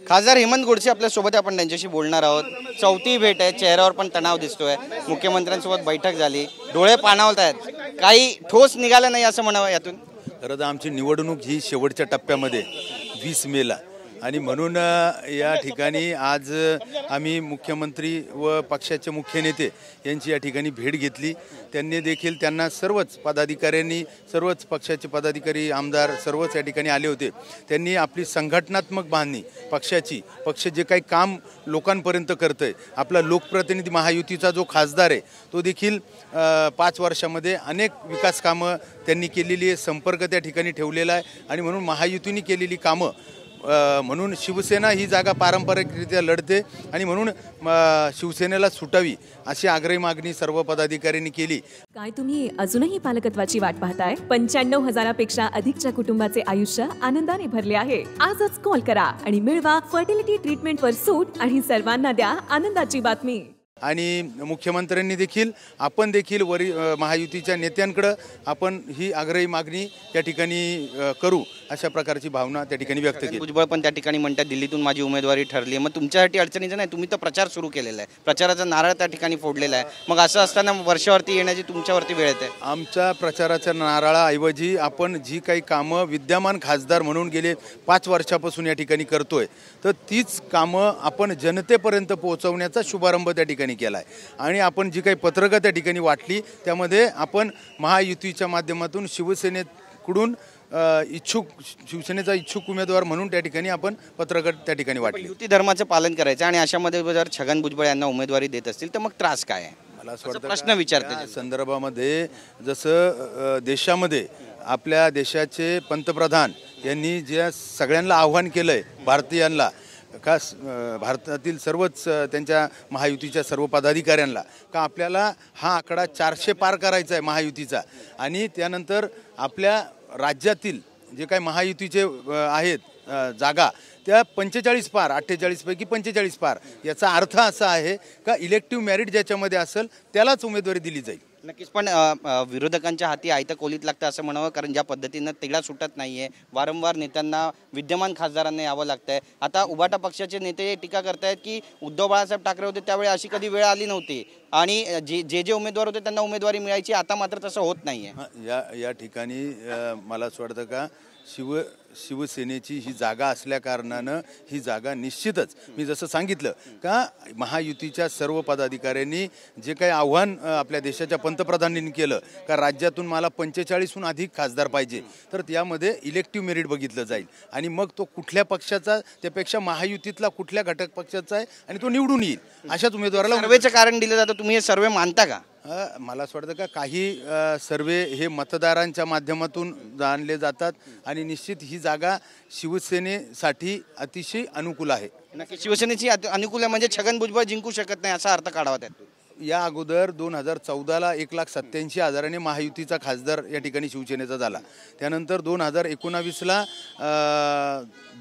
खासदार हेमंत गोडसे आपल्या सोबत, आपण त्यांच्याशी बोलणार आहोत। चौथी भेट आहे, चेहऱ्यावर पण तणाव दिसतोय। मुख्यमंत्र्यांसोबत बैठक झाली, डोळे पाणावत आहेत, काही ठोस निघालं नाही असं म्हणावं यातून। खरं आमची निवडणूक ही शेवटच्या टप्प्यामध्ये 20 मेला आणि म्हणून या ठिकाणी आज आम्ही मुख्यमंत्री व पक्षाचे मुख्य नेते यांची या ठिकाणी भेट घेतली। त्यांनी देखील त्यांना सर्वच पदाधिकाऱ्यांनी, सर्वच पक्षाचे पदाधिकारी, आमदार सर्वच या ठिकाणी आले होते। त्यांनी आपली संघटनात्मक बांधणी पक्षाची, पक्ष जे काही काम लोकांपर्यंत करतंय, आपला लोकप्रतिनिधी महायुतीचा जो खासदार आहे तो देखील 5 वर्षामध्ये अनेक विकास कामं त्यांनी केलेली आहे, संपर्क त्या ठिकाणी ठेवलेला आहे आणि म्हणून महायुतीने केलेली कामं म्हणून शिवसेना ही जागा पारंपरिकरित्या लढते आणि म्हणून शिवसेनेला सुटावी अशी आग्रही मागणी सर्व पदाधिकाऱ्यांनी केली। काय तुम्ही अजूनही पालकत्वाची वाट पाहताय? 95,000पेक्षा अधिकच्या कुटुंबाचे आयुष्य आनंदाने भरले आहे। आजच कॉल करा आणि मिळवा फर्टिलिटी ट्रीटमेंटवर सूट आणि सर्वांना द्या आनंदाची बातमी। आणि मुख्यमंत्र्यांनी देखील आपण देखील महायुतीच्या नेत्यांकडे आपण ही आग्रही मागणी त्या ठिकाणी करू अशा प्रकारची भावना त्या ठिकाणी व्यक्त केली। भुजबळ पण त्या ठिकाणी म्हणतात दिल्लीतून माझी उमेदवारी ठरली, मग तुमच्यासाठी अडचणीचं नाही, तुम्ही तर प्रचार सुरू केलेला आहे, प्रचाराचा नारळ त्या ठिकाणी फोडलेला आहे, मग असं असताना वर्षावरती येण्याची तुमच्यावरती वेळ येते। आमच्या प्रचाराच्या नारळाऐवजी आपण जी काही कामं विद्यमान खासदार म्हणून गेले 5 वर्षापासून या ठिकाणी करतोय, तर तीच कामं आपण जनतेपर्यंत पोहोचवण्याचा शुभारंभ त्या ठिकाणी केला आहे आणि आपण जी काही पत्रकं त्या ठिकाणी वाटली त्यामध्ये आपण महायुतीच्या माध्यमातून शिवसेनेकडून शिवसेनेचा इच्छुक उमेदवार म्हणून त्या ठिकाणी आपण पत्रकं त्या ठिकाणी वाटली। युती धर्माचं पालन करायचं आणि अशामध्ये जर छगन भुजबळ यांना उमेदवारी देत असतील तर मग त्रास काय आहे? मला असं वाटतं प्रश्न विचारते या संदर्भामध्ये जसं देशामध्ये आपल्या देशाचे पंतप्रधान यांनी ज्या सगळ्यांना आव्हान केलंय भारतीयांना, खास भारतातील सर्वच त्यांच्या महायुतीच्या सर्व पदाधिकाऱ्यांना, का आपल्याला हा आकडा 400 पार करायचा आहे महायुतीचा आणि त्यानंतर आपल्या राज्यातील जे काही महायुतीचे आहेत जागा त्या 45 पार, 48 पैकी 45 पार। याचा अर्थ असा आहे का इलेक्टिव्ह मेरिट ज्याच्यामध्ये असेल त्यालाच उमेदवारी दिली जाईल। नक्कीच, पण विरोधकांच्या हाती आयतं कोलीत लागतं असं म्हणावं, कारण ज्या पद्धतीनं तिढा सुटत नाहीये, वारंवार नेत्यांना, विद्यमान खासदारांना यावं लागतंय। आता उभाटा पक्षाचे नेते टीका करतायत की उद्धव बाळासाहेब ठाकरे होते त्यावेळी अशी कधी वेळ आली नव्हती आणि जे उमेदवार होते त्यांना उमेदवारी मिळायची, आता मात्र तसं होत नाहीये। या ठिकाणी मला असं वाटतं का शिवसेनेची ही जागा असल्या कारणानं ही जागा निश्चितच, मी जसं सांगितलं का महायुतीच्या सर्व पदाधिकाऱ्यांनी जे काही आव्हान आपल्या देशाच्या पंतप्रधानांनी केलं का राज्यातून मला 45हून अधिक खासदार पाहिजे, तर त्यामध्ये इलेक्टिव्ह मेरिट बघितलं जाईल आणि मग तो कुठल्या पक्षाचा, त्यापेक्षा महायुतीतला कुठल्या घटक पक्षाचा आहे आणि तो निवडून येईल अशाच उमेदवाराला सर्वेचं कारण दिलं जातं। तुम्ही हे सर्वे मानता का? मला असं वाटतं का काही सर्वे हे मतदारांच्या माध्यमातून जाणले जातात आणि निश्चित ही जागा शिवसेनेसाठी अतिशय अनुकूल आहे। नक्की शिवसेनेची अनुकूल आहे म्हणजे छगन भुजबळ जिंकू शकत नाही असा अर्थ काढावा त्यातून। या अगोदर 2014ला 1,87,000 महायुतीचा खासदार या ठिकाणी शिवसेनेचा झाला, त्यानंतर 2019ला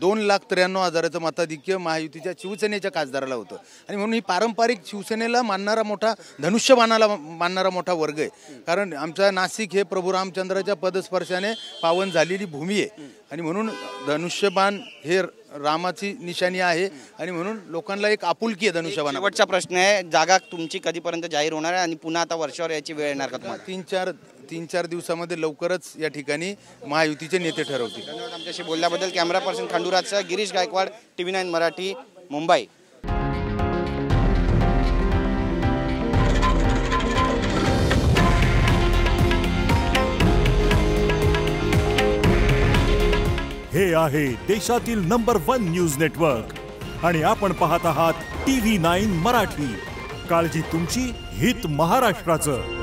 2,93,000 मताधिक्य महायुतीच्या शिवसेनेच्या खासदाराला होतं आणि म्हणून ही पारंपरिक शिवसेनेला मानणारा मोठा, धनुष्यबाणाला मानणारा मोठा वर्ग आहे। कारण आमचा नाशिक हे प्रभू रामचंद्राच्या पदस्पर्शाने पावन झालेली भूमी आहे आणि म्हणून धनुष्यबाण हे रामाची निशाणी आहे आणि म्हणून लोकांना एक आपुलकी आहे धनुष्यबाण। शेवटचा प्रश्न आहे, जागा तुमची कधीपर्यंत जाहीर होणार आहे आणि पुन्हा आता वर्षावर याची वेळ येणार का तुम्हाला? 3-4 दिवसामध्ये लवकरच या ठिकाणी महायुतीचे नेते ठरवतील। धन्यवाद आमच्याशी बोलल्याबद्दल। कॅमेरा पर्सन खंडूराजचा गिरीश गायकवाड, TV9 मराठी, मुंबई। हे आहे देशातील नंबर 1 न्यूज नेटवर्क आणि आपण पाहत आहात TV9 मराठी। काळजी तुमची, हित महाराष्ट्राचं।